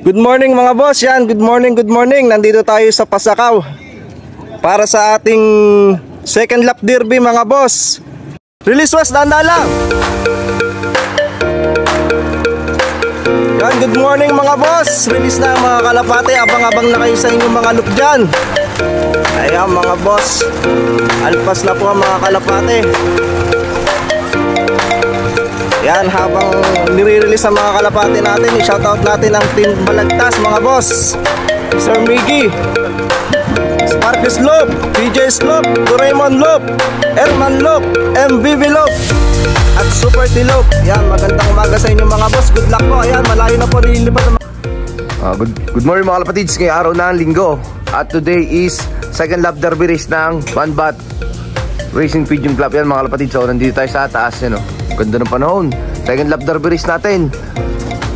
Good morning mga boss, yan, good morning. Nandito tayo sa Pasakaw para sa ating second lap derby mga boss. Release was danda lang. Yan, good morning mga boss. Release na mga kalapate, abang-abang na kayo sa inyong mga loop dyan. Ayan mga boss, alpas na po ang mga kalapate. Yan, habang nire-release ang mga kalapate natin, i-shoutout natin ang Team Balagtas mga boss. Sir Miggy, Sparkles Loop, PJ Sloop, Doraemon Loop, Erman Loop, MVV Loop, at Super T Loop. Yan, magandang umaga sa inyo mga boss. Good luck po. Ayan, malayo na po nililipat ang Good morning mga kalapatids, ngayong araw ng linggo. At today is second lap derby race ng Banbat Racing Pigeon Club. Yan mga kalapatids, so nandito tayo sa taas, yan o. Ganda ng panahon. Second lap derby race natin,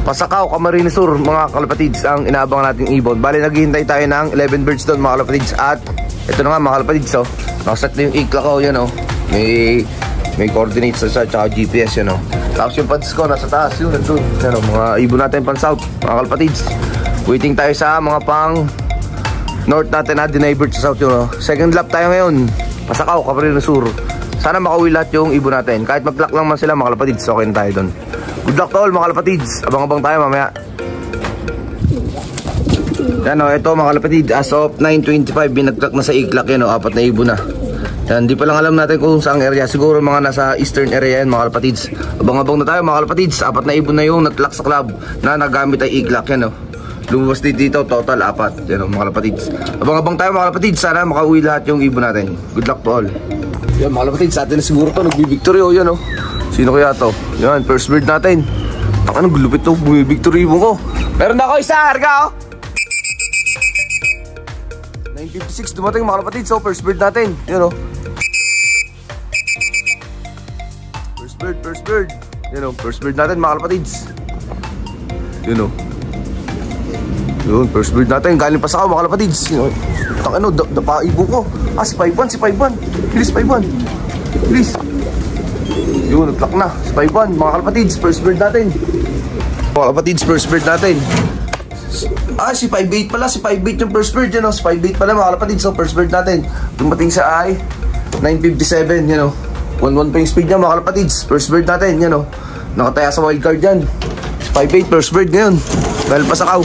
Pasakaw, Camarines Sur mga kalapatids, ang inaabangan nating ibon. Bali naghihintay tayo ng 11 birds doon mga kalapatids. At ito na nga mga kalapatids, so nakaset na yung ikla ko, yan o. May coordinates sa tsaka GPS, yan o. Tapos yung pads ko nasa taas, yun nandun, yan o. Mga ibon natin pan south mga kalapatids. Waiting tayo sa mga pang north natin na deny birds sa south, yun o. Second lap tayo ngayon, Pasakaw, Camarines Sur. Sana makauwi lahat yung ibon natin. Kahit mag-clock lang man sila mga kalapatids, okay na tayo doon. Good luck to all mga kalapatids. Abang-abang tayo mamaya. Yan o, ito mga kalapatids, as of 9:25 binag-clock na sa i-clock yan o, 4 na ibon na. Yan, di pa lang alam natin kung saang area. Siguro mga nasa eastern area yan mga kalapatids. Abang-abang na tayo mga kalapatids. 4 na ibon na yung nag-clock sa club na nagamit ay i-clock yan o. Lumabas dito, total 4. Yan o mga kalapatids. Abang-abang tayo mga kalapatids. Sana makauwi lahat yung ibon natin. Good luck to all. Yan mga kalapatids, sa atin na siguro to nagbi-victory o, yan o. Sino kaya to? Yan, first bird natin. Taka nang gulupit to, bumi-victory mo ko. Meron na ako isa, harga o. 9:56 dumating mga kalapatids, so first bird natin. Yan o. First bird. Yan o, first bird natin mga kalapatids. Yan o. Yun, first bird natin, galing pa sa mga kalapatids. Yan o. Taka no, dapaibo ko. Si 5-1. Bilis 5-1. Bilis. Yun, nag-clock na. Si 5-1, mga kalapatids, first bird natin. Mga kalapatids, first bird natin. Si 5-8 pala. Si 5-8 yung first bird, yan o. Si 5-8 pala, mga kalapatids, so first bird natin. Dumating sa ay 9:57, yan o. 1-1 pa yung speed niya, mga kalapatids. First bird natin, yan o. Nakataya sa wildcard yan. Si 5-8, first bird ngayon. Dahil Pasakaw.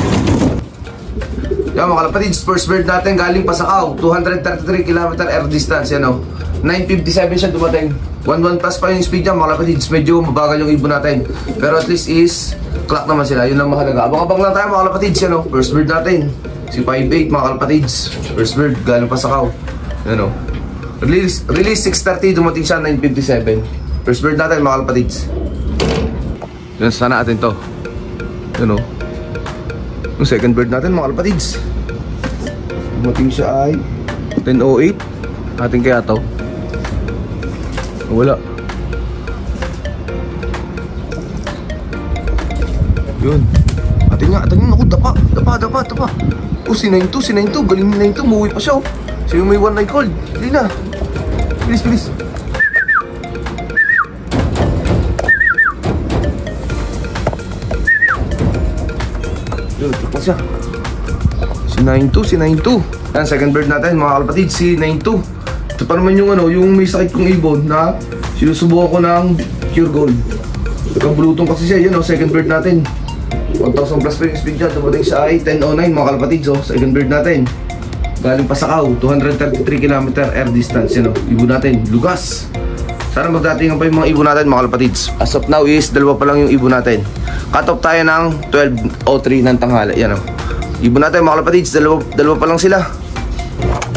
Yan mga kalapatids, first bird natin galing Pasakaw, 233 km air distance, yan o. 9:57 siya dumating. 1-1 plus pa yung speed niya mga kalapatids. Medyo mabagal yung ibon natin, pero at least is clock naman sila, yun lang mahalaga. Abang-abang lang tayo mga kalapatids, yan o. First bird natin, si 5-8 mga kalapatids. First bird galing Pasakaw, yan o. Release 6:30, dumating siya 9:57. First bird natin mga kalapatids. Yan, sana natin to. Yan o. Yung second bird natin mga kalapatids, dumating siya ay 10:08. Ating kaya to? Wala. Yun. Atin nga. Naku, dapa. Si 92. Galing ni 92. Muwi pa siya oh. Siya yung may one eye cold. Hindi na. Bilis. Yun, tapos siya. Si 92. Yan, second bird natin mga kalapatids, si 92. Ito pa naman yung yung may sakit kong ibon na sinusubukan ko ng Cure Gold. Nagkabulutong kasi siya, yun second bird natin. 1,000 plus pa yung speed dyan. Dumating siya ay 10:09 mga kalapatids, second bird natin. Galing Pasakaw, 233 km air distance, ibon natin, lugas. Sana magdatingan pa yung mga ibon natin mga kalapatids. As of now is dalawa pa lang yung ibon natin. Cut off tayo ng 12:03 ng tanghali. Yan o. Ibon natin mga kalapatids, dalawa pa lang sila.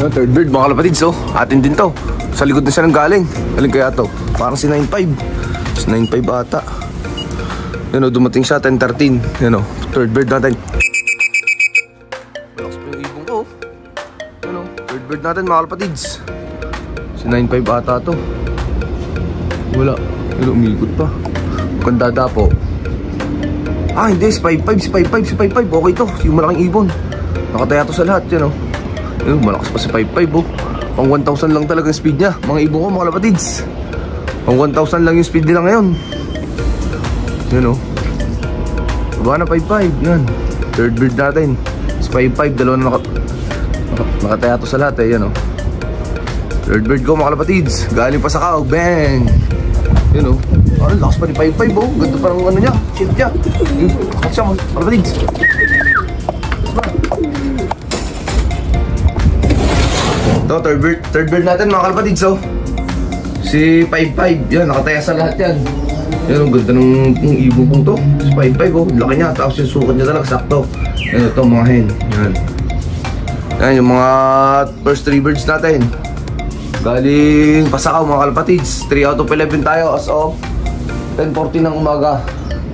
Third bird mga kalapatids, atin din to. Sa likod na siya nang galing. Galing kaya to? Parang si 9.5. Si 9.5 ata. Yan o, dumating siya 10:13. Yan o, third bird natin. Malakas pa yung ibon ko. Yan o, third bird natin mga kalapatids. Si 9.5 ata to. Wala. Yan o, umikot pa. Kandada po. Hindi, si 5.5. Okay to, yung malaking ibon. Nakataya to sa lahat, yan o. Malakas pa si 5.5 oh. Pang 1,000 lang talaga yung speed niya. Mga ibon ko mga kalapatids, pang 1,000 lang yung speed nila ngayon. Yan o. Baba na 5.5. Yan. Third bird natin. Si 5-5, dalawa na nakataya to sa lahat eh, yan o. Third bird ko mga kalapatids. Galing pa sa kao, bang! Yun o. Ano, lakas pa ni 5-5 o. Ganda parang ano niya, shit niya. Lakas siya mga kalapatids. Ito, third bird natin mga kalapatids o. Si 5-5, yan, nakataya sa lahat yan. Yan, ang ganda ng ibon kong to. Si 5-5 oh, laki niya. Tapos yung sukat niya talaga, sakto. Yan, ito mga hen. Yan. Yan, yung mga first 3 birds natin. Galing Pasakaw mga kalapatids. 3 out of 11 tayo as of 10:40 ng umaga.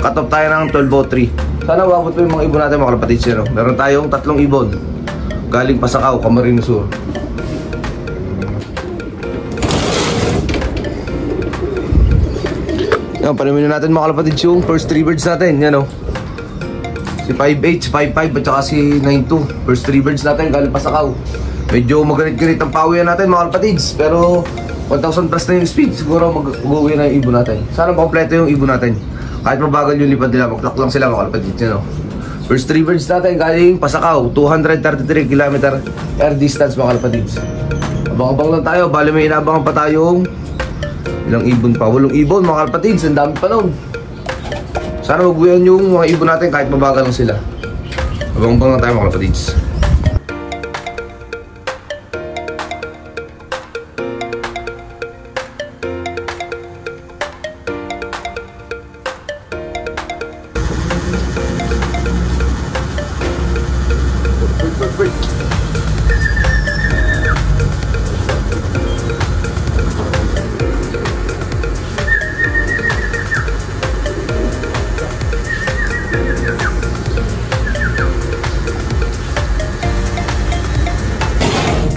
Cut off tayo ng 12:03. Sana wabot po yung mga ibon natin mga kalapatids. Yan, meron tayong 3 ibon. Galing Pasakaw, Camarines Sur. Yan, panamin natin mga kalapatids yung first 3 birds natin. Yan o. Si 5-8, si 5-5 at saka si 9-2. First 3 birds natin galing Pasakaw. Medyo magalit-galit ang pawian natin mga kalapatids. Pero 1,000 plus na yung speed. Siguro mag-uwi na yung ibon natin. Sana makompleto yung ibon natin. Kahit mabagal yung lipad nila, mag-clock lang sila mga kalapatids. Yan o. First 3 birds natin galing Pasakaw. 233 km air distance mga kalapatids. Abang-abang lang tayo. Bali may inabangan pa tayong ilang ibon pa? 8 ibon mga kalapatids. Ang dami pa nun. Sana magbuyan yung mga ibon natin kahit mabagal lang sila. Abang-abang lang tayo mga kalapatids.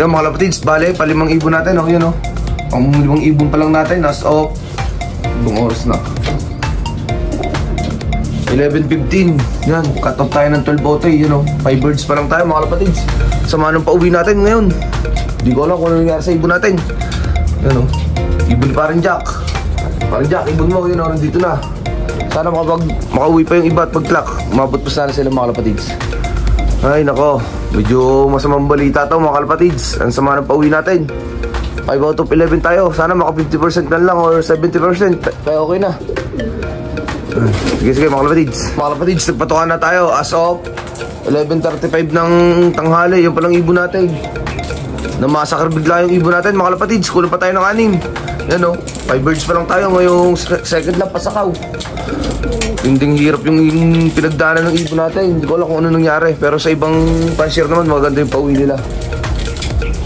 Yan mga kalapatids, bale, pa-5 ibon natin, oh, yun, oh. Ang 5 ibon pa lang natin, as of, ibang oras na. 11:15, yan, cut off tayo ng 12:03, yun, oh. 5 birds pa lang tayo mga kalapatids. Sama nung pauwi natin ngayon. Hindi ko alam kung ano nangyari sa ibon natin. Yan, oh. Ibon pa rin Jack. Parang Jack, ibon mo, yun, oh, nandito na. Sana makauwi pa yung iba at pag-clock. Umabot pa sana sila mga kalapatids. Ay nako, medyo masamang balita to mga kalapatids. Ang sama ng pauwi natin. 5 out of 11 tayo. Sana maka 50% na lang or 70%. Kaya okay na. Sige mga kalapatids. Mga kalapatids, nagpatukan na tayo as of 11:35 ng tanghali. Yung palang ibon natin. Namasakar bigla yung ibon natin mga kalapatids. Kulang pa tayo ng 6. Yan o, 5 birds pa lang tayo ngayong second lap Pasakaw. Hinding hirap yung pinagdaanan ng ibon natin. Hindi ko alam kung ano nangyari. Pero sa ibang pansier naman, maganda yung pauwi nila.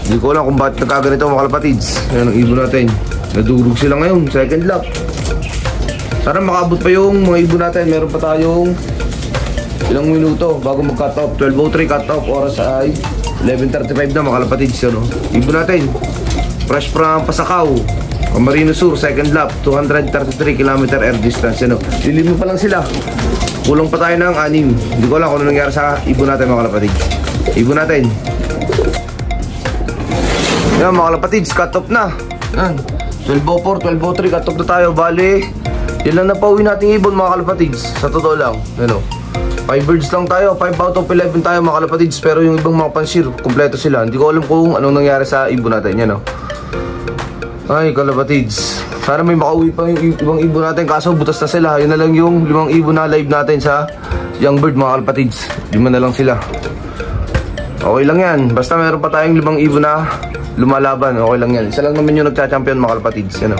Hindi ko alam kung bakit nagkaganito mga kalapatids. Ayan ang ibon natin. Nadurog sila ngayon, second lap. Sana makabot pa yung mga ibon natin. Meron pa tayong ilang minuto bago mag-cut off. 12:03 cut off. Oras ay 11:35 na mga kalapatids. Ano? Ibon natin. Fresh from Pasakaw, Camarines Sur, second lap, 233 km air distance. Ano? Lilim pa lang sila. Kulang pa tayo ng 6. Hindi ko alam kung ano nangyari sa ibon natin mga kalapatids. Ibon natin. Yan mga kalapatids, cut off na. Yan. 12:04, 12:03, cut off na tayo. Bali, yan lang na pauwi natin ibon mga kalapatids. Sa totoo lang. Ano? 5 birds lang tayo, 5 out of 11 tayo mga kalapatids. Pero yung ibang mga pansir, kompleto sila. Hindi ko alam kung anong nangyari sa ibon natin. Yan o. Ay kalapatids, sana may makauwi pa yung ibang ibon natin. Kaso butas na sila. Yun na lang yung 5 ibon na live natin sa Young Bird mga kalapatids. 5 na lang sila. Okay lang yan, basta meron pa tayong 5 ibon na lumalaban. Okay lang yan, isa lang naman yung nagcha-champion mga kalapatids. Yan o.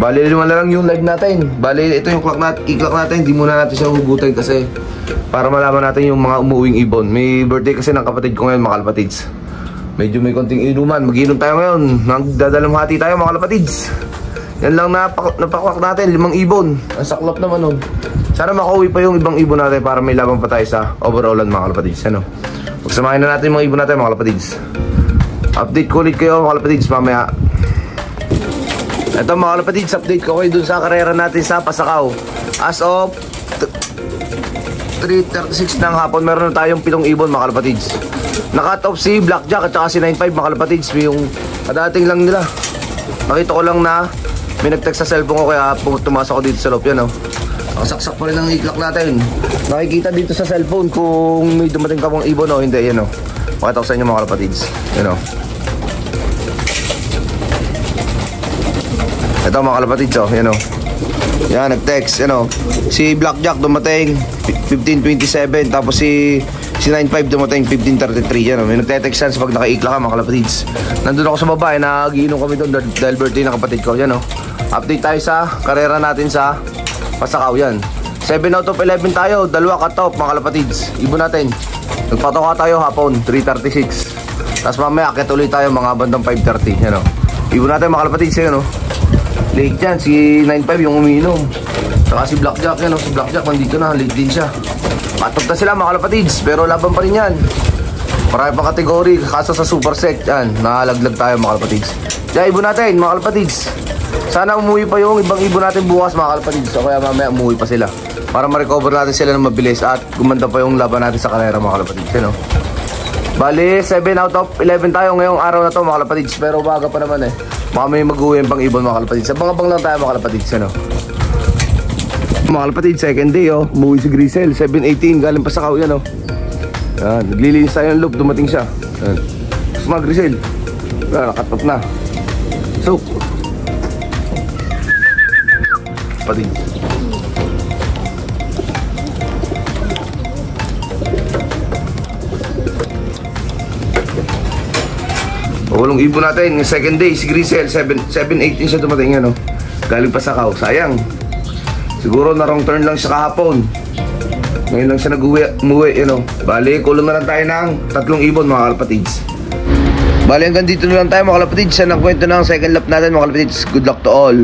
Bali 5 na lang yung live natin. Bali ito yung clock natin, i-clock natin. Hindi muna natin siya hugutin kasi para malaman natin yung mga umuwing ibon. May birthday kasi ng kapatid ko ngayon mga kalapatids. Medyo may konting inuman. Mag-inom tayo ngayon. Nagdadalamhati tayo mga kalapatids. Yan lang napakwak natin, 5 ibon. Ang saklap naman nun. Sana makauwi pa yung ibang ibon natin para may laban pa tayo sa overallan mga kalapatids. Ano? Pagsamahin na natin yung mga ibon natin mga kalapatids. Update ko ulit kayo mga kalapatids mamaya. Ito mga kalapatids, update ko kayo dun sa karera natin sa Pasakaw. As of 3:36 ng hapon, meron na tayong 7 ibon mga kalapatids. Nakat off si Blackjack at saka si 9-5 mga kalapatids. Yung kadating lang nila. Nakita ko lang na May nag-text sa cellphone ko kaya tumasok ako dito sa loob. Yan, oh. Nakasaksak pa rin ang iklak natin. Nakikita dito sa cellphone kung may dumating ka pong ibon o hindi. Yan, oh. Pakita ko sa inyo mga kalapatids. Yan, oh. Ito mga kalapatids, oh. Yan, oh. Yan, nag-text, ano. Si Blackjack dumating 15:27, tapos si 95 dumating 15:33. Yan, may nagte-text yan sa pag naka-ikla ka mga kalapatids. Nandun ako sa baba, nagiinom kami doon dahil birthday ng kapatid ko. Yan, oh. Update tayo sa karera natin sa Pasakaw. Yan, 7 out of 11 tayo, 2 cut-off mga kalapatids. Ibon natin, nagpatoka tayo hapon 3:36. Tapos mamaya akit ulit tayo mga bandang 5:30. Yan, oh. Ibon natin mga kalapatids. Yan, oh. Late yan, si 95 yung umiinom. Saka si Blackjack, yan, si Blackjack nandito na, late din siya. Matog na sila mga kalapatids, pero laban pa rin yan. Marami pang kategory, kaso sa super set, yan, nakalaglag tayo mga kalapatids. Kaya ibon natin mga kalapatids. Sana umuwi pa yung ibang ibon natin bukas mga kalapatids, o kaya mamaya umuwi pa sila. Para ma-recover natin sila ng mabilis at gumanda pa yung laban natin sa kalera mga kalapatids. Yan, bali, 7 out of 11 tayo ngayong araw na to mga kalapatids, pero baga pa naman eh. Baka may mag-uwi yung pang ibon mga kalapatids. Abang-abang lang tayo mga kalapatids, ano. Mga kalapatids, second day, oh. Umuwi si Grisel, 7:18, galing Pasakaw, yan, oh. Yan, naglilinis tayo ng loop, dumating siya. Yan. Tapos mga Grisel, yan, nakatop na. So, kalapatids. Walong ibon natin, yung second day, si Grisel, 7:18 siya dumating, ano. Galing Pasakaw, sayang. Siguro na wrong turn lang siya kahapon. Ngayon lang siya umuwi, you know. Bali, kulong na lang tayo ng 3 ibon mga kalapatids. Bali, hanggang dito na lang tayo mga kalapatids. Siya nagkwento ng second lap natin mga kalapatids. Good luck to all.